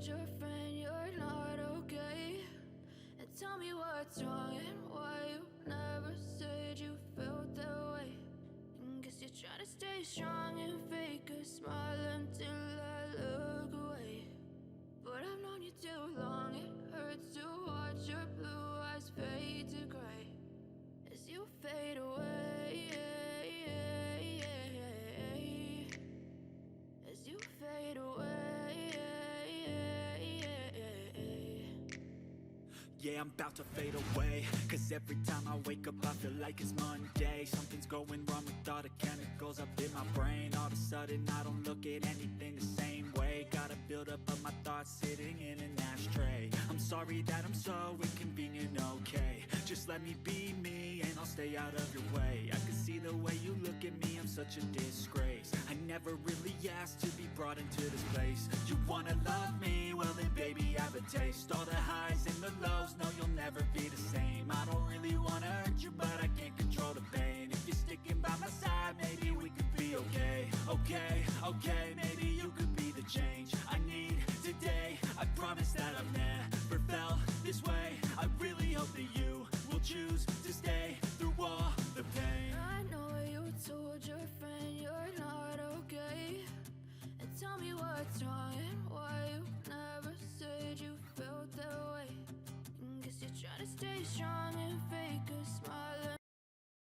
told your friend you're not okay? And tell me what's wrong and why you never said you felt that way. And guess you're trying to stay strong and fake a smile until I look away. But I've known you too long, it hurts to watch your blue eyes fade to gray as you fade away, as you fade away. Yeah, I'm about to fade away, cause every time I wake up I feel like it's Monday. Something's going wrong with all the chemicals up in my brain. All of a sudden I don't look at anything the same way. Gotta build up of my thoughts sitting in an ashtray. I'm sorry that I'm so inconvenient, okay? Just let me be me and I'll stay out of your way. I can see the way you look at me, I'm such a disgrace. I never really asked to be brought into this place. You wanna love me? Well then baby I have a taste. All the highs and the lows, no you'll never be the same. I don't really wanna hurt you but I can't control the pain. If you're sticking by my side maybe we could be okay. Okay, maybe you could be the change I need today. I promise that I've never felt this way. I really hope that you will choose to stay through all the pain. I know you told your friend you're not okay. And tell me what's wrong and why you never said you felt that way. And guess you're trying to stay strong